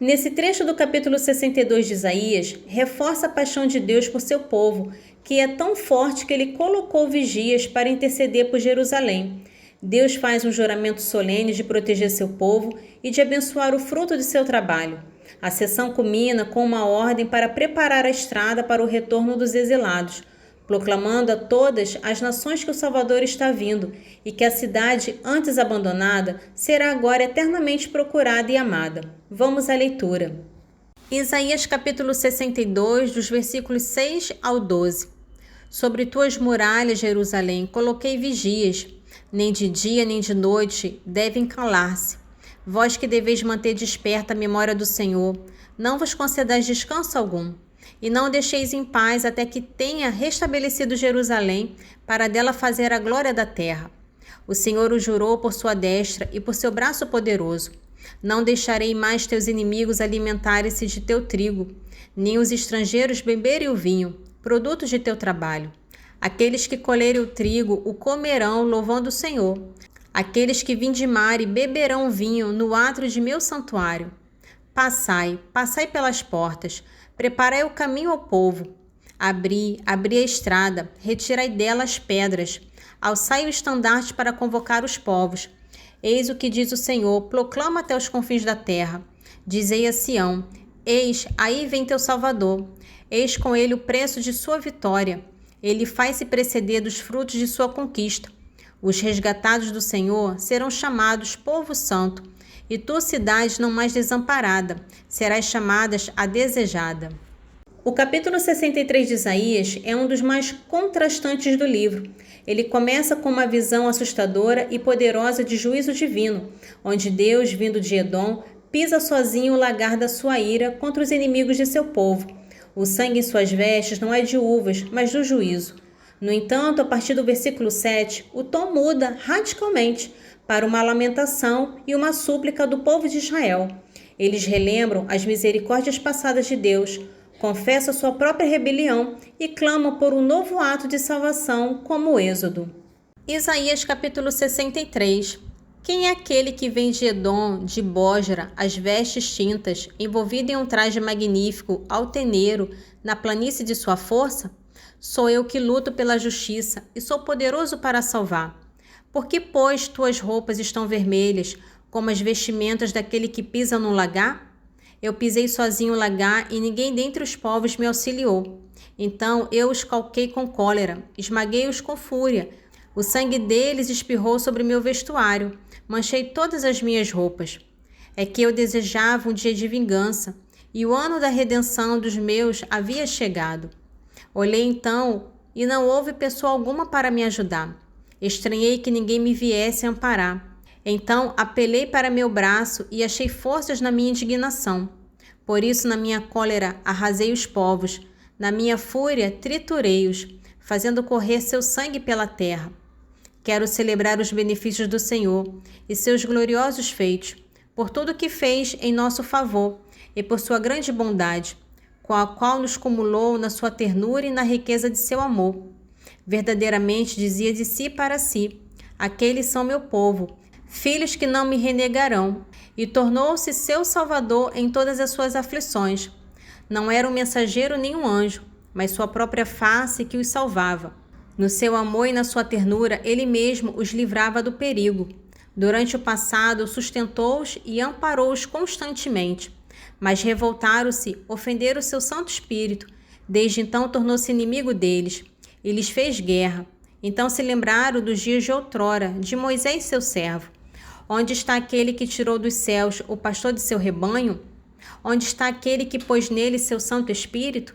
Nesse trecho do capítulo 62 de Isaías, reforça a paixão de Deus por seu povo, que é tão forte que ele colocou vigias para interceder por Jerusalém. Deus faz um juramento solene de proteger seu povo e de abençoar o fruto de seu trabalho. A sessão culmina com uma ordem para preparar a estrada para o retorno dos exilados, proclamando a todas as nações que o Salvador está vindo e que a cidade, antes abandonada, será agora eternamente procurada e amada. Vamos à leitura. Isaías capítulo 62, dos versículos 6 ao 12. Sobre tuas muralhas, Jerusalém, coloquei vigias. Nem de dia nem de noite devem calar-se. Vós que deveis manter desperta a memória do Senhor, não vos concedais descanso algum. E não deixeis em paz até que tenha restabelecido Jerusalém, para dela fazer a glória da terra. O Senhor o jurou por sua destra e por seu braço poderoso. Não deixarei mais teus inimigos alimentarem-se de teu trigo, nem os estrangeiros beberem o vinho, produtos de teu trabalho. Aqueles que colherem o trigo o comerão, louvando o Senhor. Aqueles que vindimarem beberão vinho no átrio de meu santuário. Passai, passai pelas portas, preparai o caminho ao povo. Abri a estrada, retirai dela as pedras. Alçai o estandarte para convocar os povos. Eis o que diz o Senhor, proclama até os confins da terra. Dizei a Sião, eis, aí vem teu Salvador. Eis com ele o preço de sua vitória. Ele faz-se preceder dos frutos de sua conquista. Os resgatados do Senhor serão chamados povo santo, e tua cidade não mais desamparada, serás chamadas a desejada. O capítulo 63 de Isaías é um dos mais contrastantes do livro. Ele começa com uma visão assustadora e poderosa de juízo divino, onde Deus, vindo de Edom, pisa sozinho o lagar da sua ira contra os inimigos de seu povo. O sangue em suas vestes não é de uvas, mas do juízo. No entanto, a partir do versículo 7, o tom muda radicalmente para uma lamentação e uma súplica do povo de Israel. Eles relembram as misericórdias passadas de Deus, confessam sua própria rebelião e clamam por um novo ato de salvação, como o Êxodo. Isaías capítulo 63. Quem é aquele que vem de Edom, de Bósra, as vestes tintas, envolvido em um traje magnífico, altaneiro, na planície de sua força? Sou eu que luto pela justiça e sou poderoso para salvar. Por que, pois, tuas roupas estão vermelhas, como as vestimentas daquele que pisa no lagar? Eu pisei sozinho o lagar e ninguém dentre os povos me auxiliou. Então eu os calquei com cólera, esmaguei-os com fúria. O sangue deles espirrou sobre meu vestuário, manchei todas as minhas roupas. É que eu desejava um dia de vingança, e o ano da redenção dos meus havia chegado. Olhei então, e não houve pessoa alguma para me ajudar. Estranhei que ninguém me viesse amparar. Então apelei para meu braço e achei forças na minha indignação. Por isso, na minha cólera, arrasei os povos. Na minha fúria, triturei-os, fazendo correr seu sangue pela terra. Quero celebrar os benefícios do Senhor e seus gloriosos feitos, por tudo que fez em nosso favor e por sua grande bondade, com a qual nos cumulou na sua ternura e na riqueza de seu amor. Verdadeiramente dizia de si para si: aqueles são meu povo, filhos que não me renegarão, e tornou-se seu salvador em todas as suas aflições. Não era um mensageiro nem um anjo, mas sua própria face que os salvava. No seu amor e na sua ternura, ele mesmo os livrava do perigo. Durante o passado, sustentou-os e amparou-os constantemente. Mas revoltaram-se, ofenderam o seu Santo Espírito. Desde então tornou-se inimigo deles e lhes fez guerra. Então se lembraram dos dias de outrora, de Moisés seu servo. Onde está aquele que tirou dos céus o pastor de seu rebanho? Onde está aquele que pôs nele seu Santo Espírito?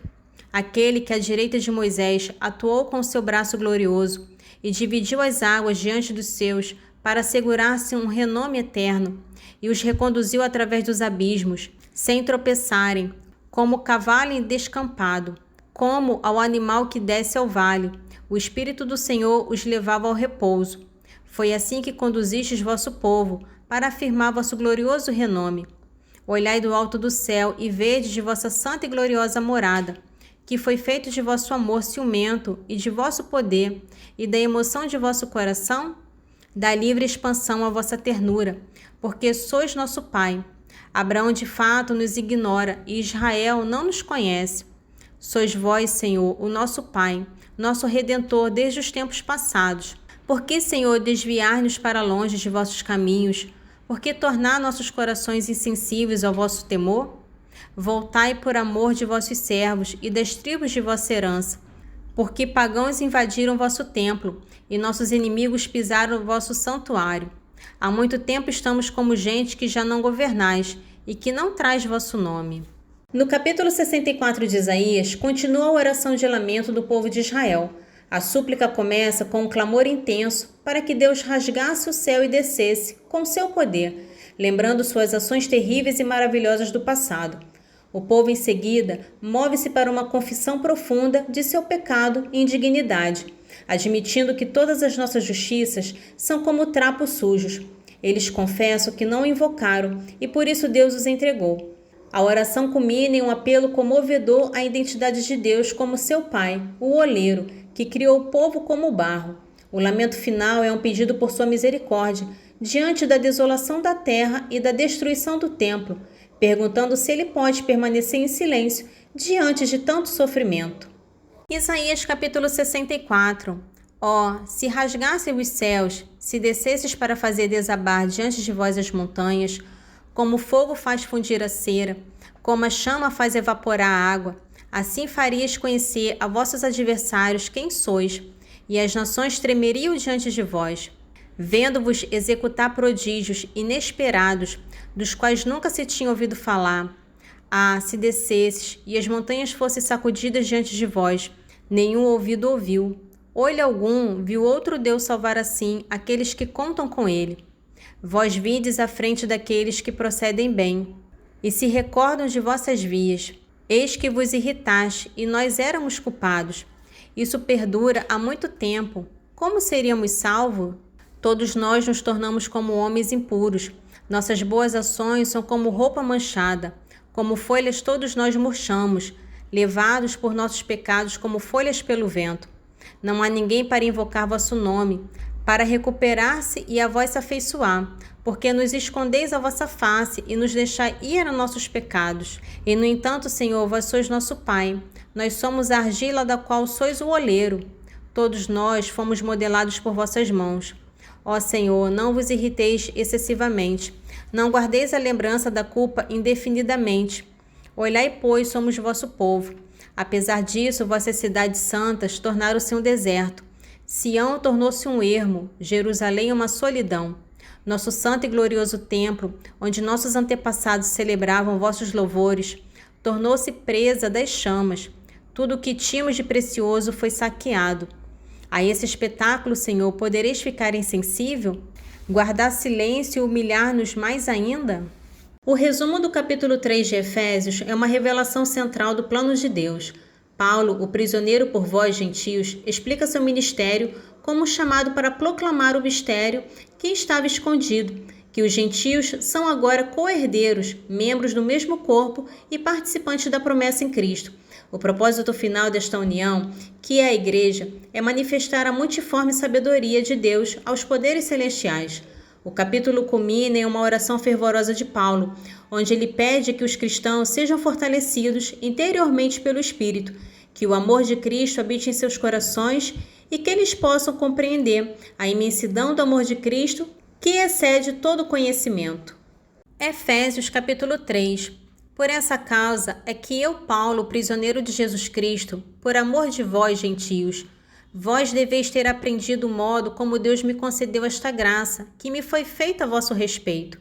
Aquele que à direita de Moisés atuou com seu braço glorioso e dividiu as águas diante dos seus para assegurar-se um renome eterno, e os reconduziu através dos abismos, sem tropeçarem, como cavalo descampado, como ao animal que desce ao vale. O Espírito do Senhor os levava ao repouso. Foi assim que conduzistes vosso povo, para afirmar vosso glorioso renome. Olhai do alto do céu e vede de vossa santa e gloriosa morada, que foi feito de vosso amor ciumento e de vosso poder e da emoção de vosso coração? Dá livre expansão à vossa ternura, porque sois nosso Pai. Abraão de fato nos ignora e Israel não nos conhece. Sois vós, Senhor, o nosso Pai, nosso Redentor desde os tempos passados. Por que, Senhor, desviar-nos para longe de vossos caminhos? Por que tornar nossos corações insensíveis ao vosso temor? Voltai por amor de vossos servos e das tribos de vossa herança, porque pagãos invadiram vosso templo e nossos inimigos pisaram o vosso santuário. Há muito tempo estamos como gente que já não governais e que não traz vosso nome. No capítulo 64 de Isaías, continua a oração de lamento do povo de Israel. A súplica começa com um clamor intenso para que Deus rasgasse o céu e descesse, com seu poder, lembrando suas ações terríveis e maravilhosas do passado. O povo, em seguida, move-se para uma confissão profunda de seu pecado e indignidade, admitindo que todas as nossas justiças são como trapos sujos. Eles confessam que não o invocaram e por isso Deus os entregou. A oração culmina em um apelo comovedor à identidade de Deus como seu Pai, o oleiro, que criou o povo como barro. O lamento final é um pedido por sua misericórdia, diante da desolação da terra e da destruição do templo, perguntando se ele pode permanecer em silêncio diante de tanto sofrimento. Isaías capítulo 64. Ó, se rasgassem os céus, se descesses para fazer desabar diante de vós as montanhas, como o fogo faz fundir a cera, como a chama faz evaporar a água, assim farias conhecer a vossos adversários quem sois, e as nações tremeriam diante de vós, vendo-vos executar prodígios inesperados, dos quais nunca se tinha ouvido falar. Ah, se descesses, e as montanhas fossem sacudidas diante de vós, nenhum ouvido ouviu. Olho algum viu outro Deus salvar assim aqueles que contam com ele. Vós vindes à frente daqueles que procedem bem, e se recordam de vossas vias. Eis que vos irritaste, e nós éramos culpados. Isso perdura há muito tempo. Como seríamos salvos? Todos nós nos tornamos como homens impuros. Nossas boas ações são como roupa manchada. Como folhas todos nós murchamos, levados por nossos pecados como folhas pelo vento. Não há ninguém para invocar vosso nome, para recuperar-se e a vós se afeiçoar, porque nos escondeis a vossa face e nos deixai ir a nossos pecados. E, no entanto, Senhor, vós sois nosso Pai. Nós somos a argila da qual sois o oleiro. Todos nós fomos modelados por vossas mãos. Ó Senhor, não vos irriteis excessivamente. Não guardeis a lembrança da culpa indefinidamente. Olhai, pois, somos vosso povo. Apesar disso, vossas cidades santas tornaram-se um deserto. Sião tornou-se um ermo, Jerusalém uma solidão. Nosso santo e glorioso templo, onde nossos antepassados celebravam vossos louvores, tornou-se presa das chamas. Tudo o que tínhamos de precioso foi saqueado. A esse espetáculo, Senhor, podereis ficar insensível? Guardar silêncio e humilhar-nos mais ainda? O resumo do capítulo 3 de Efésios é uma revelação central do plano de Deus. Paulo, o prisioneiro por vós, gentios, explica seu ministério como chamado para proclamar o mistério que estava escondido, que os gentios são agora co-herdeiros, membros do mesmo corpo e participantes da promessa em Cristo. O propósito final desta união, que é a Igreja, é manifestar a multiforme sabedoria de Deus aos poderes celestiais. O capítulo culmina em uma oração fervorosa de Paulo, onde ele pede que os cristãos sejam fortalecidos interiormente pelo Espírito, que o amor de Cristo habite em seus corações e que eles possam compreender a imensidão do amor de Cristo, que excede todo conhecimento. Efésios capítulo 3. Por essa causa é que eu, Paulo, prisioneiro de Jesus Cristo, por amor de vós, gentios, vós deveis ter aprendido o modo como Deus me concedeu esta graça, que me foi feita a vosso respeito.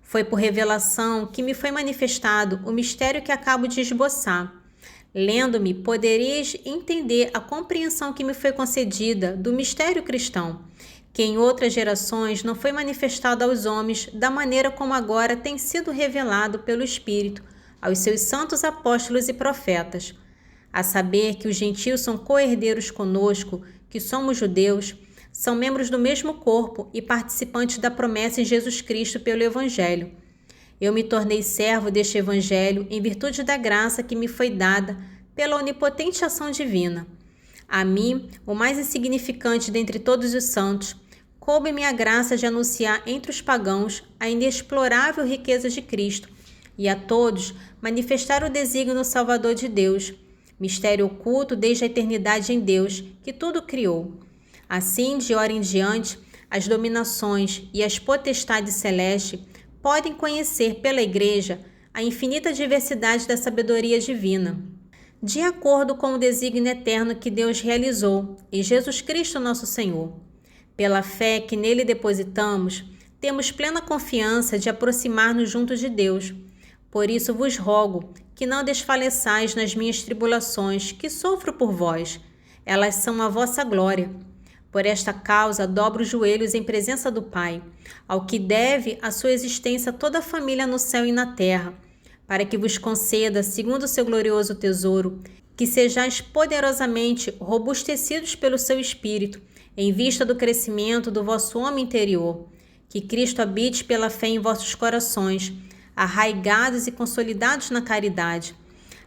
Foi por revelação que me foi manifestado o mistério que acabo de esboçar. Lendo-me, podereis entender a compreensão que me foi concedida do mistério cristão, que em outras gerações não foi manifestado aos homens da maneira como agora tem sido revelado pelo Espírito aos seus santos apóstolos e profetas, a saber que os gentios são co-herdeiros conosco, que somos judeus, são membros do mesmo corpo e participantes da promessa em Jesus Cristo pelo Evangelho. Eu me tornei servo deste Evangelho em virtude da graça que me foi dada pela onipotente ação divina. A mim, o mais insignificante dentre todos os santos, coube-me a graça de anunciar entre os pagãos a inexplorável riqueza de Cristo e a todos manifestar o desígnio salvador de Deus, mistério oculto desde a eternidade em Deus, que tudo criou. Assim, de hora em diante, as dominações e as potestades celestes podem conhecer pela Igreja a infinita diversidade da sabedoria divina, de acordo com o desígnio eterno que Deus realizou em Jesus Cristo nosso Senhor. Pela fé que nele depositamos, temos plena confiança de aproximar-nos juntos de Deus. Por isso vos rogo que não desfaleçais nas minhas tribulações que sofro por vós. Elas são a vossa glória. Por esta causa dobro os joelhos em presença do Pai, ao que deve a sua existência toda a família no céu e na terra, para que vos conceda, segundo o seu glorioso tesouro, que sejais poderosamente robustecidos pelo seu Espírito, em vista do crescimento do vosso homem interior, que Cristo habite pela fé em vossos corações, arraigados e consolidados na caridade,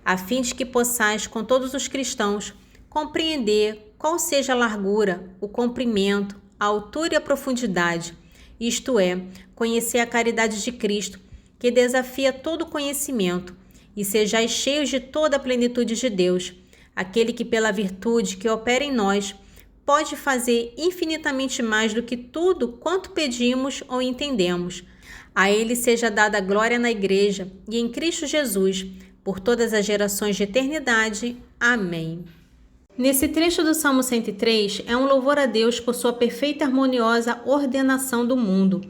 a fim de que possais, com todos os cristãos, compreender qual seja a largura, o comprimento, a altura e a profundidade, isto é, conhecer a caridade de Cristo, que desafia todo conhecimento, e sejais cheios de toda a plenitude de Deus, aquele que pela virtude que opera em nós, pode fazer infinitamente mais do que tudo quanto pedimos ou entendemos. A ele seja dada glória na Igreja e em Cristo Jesus, por todas as gerações de eternidade. Amém. Nesse trecho do Salmo 103 é um louvor a Deus por sua perfeita e harmoniosa ordenação do mundo.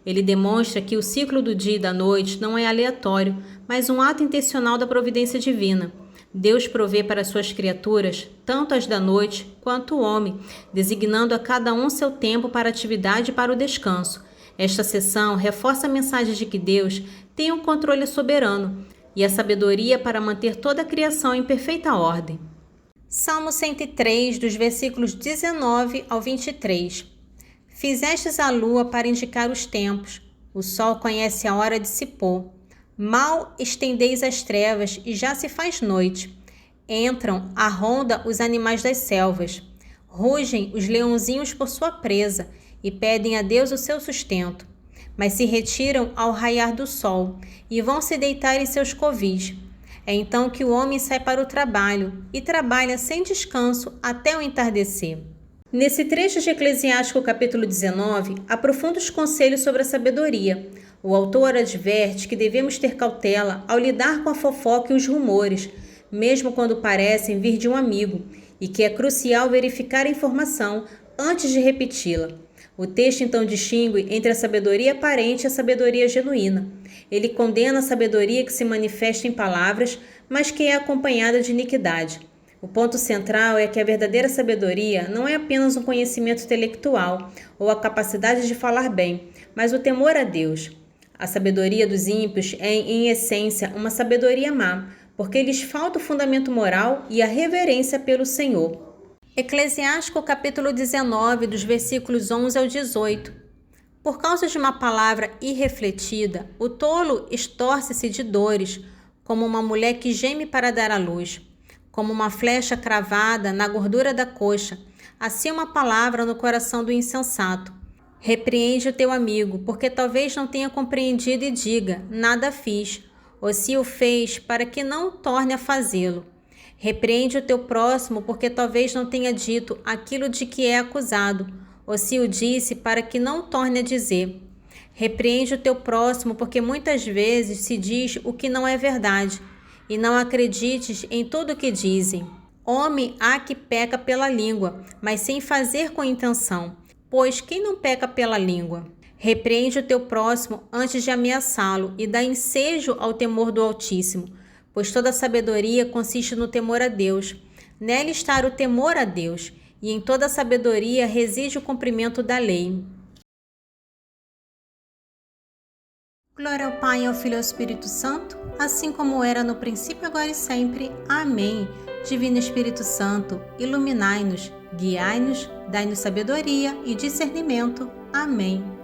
Ele demonstra que o ciclo do dia e da noite não é aleatório, mas um ato intencional da providência divina. Deus provê para suas criaturas, tanto as da noite quanto o homem, designando a cada um seu tempo para a atividade e para o descanso. Esta seção reforça a mensagem de que Deus tem um controle soberano e a sabedoria para manter toda a criação em perfeita ordem. Salmo 103, dos versículos 19 ao 23. Fizestes a lua para indicar os tempos, o sol conhece a hora de se pôr. Mal estendeis as trevas e já se faz noite. Entram à ronda os animais das selvas. Rugem os leãozinhos por sua presa e pedem a Deus o seu sustento. Mas se retiram ao raiar do sol e vão se deitar em seus covis. É então que o homem sai para o trabalho e trabalha sem descanso até o entardecer. Nesse trecho de Eclesiástico capítulo 19, aprofunda os conselhos sobre a sabedoria. O autor adverte que devemos ter cautela ao lidar com a fofoca e os rumores, mesmo quando parecem vir de um amigo, e que é crucial verificar a informação antes de repeti-la. O texto então distingue entre a sabedoria aparente e a sabedoria genuína. Ele condena a sabedoria que se manifesta em palavras, mas que é acompanhada de iniquidade. O ponto central é que a verdadeira sabedoria não é apenas um conhecimento intelectual ou a capacidade de falar bem, mas o temor a Deus. A sabedoria dos ímpios é, em essência, uma sabedoria má, porque lhes falta o fundamento moral e a reverência pelo Senhor. Eclesiástico capítulo 19, dos versículos 11 ao 18. Por causa de uma palavra irrefletida, o tolo estorce-se de dores, como uma mulher que geme para dar à luz. Como uma flecha cravada na gordura da coxa, assim uma palavra no coração do insensato. Repreende o teu amigo, porque talvez não tenha compreendido e diga, nada fiz, ou se o fez, para que não torne a fazê-lo. Repreende o teu próximo, porque talvez não tenha dito aquilo de que é acusado, ou se o disse, para que não torne a dizer. Repreende o teu próximo, porque muitas vezes se diz o que não é verdade, e não acredites em tudo o que dizem. Homem há que peca pela língua, mas sem fazer com intenção. Pois quem não peca pela língua? Repreende o teu próximo antes de ameaçá-lo e dá ensejo ao temor do Altíssimo, pois toda sabedoria consiste no temor a Deus. Nele está o temor a Deus, e em toda sabedoria reside o cumprimento da lei. Glória ao Pai, ao Filho e ao Espírito Santo, assim como era no princípio, agora e sempre. Amém. Divino Espírito Santo, iluminai-nos, guiai-nos, dai-nos sabedoria e discernimento. Amém.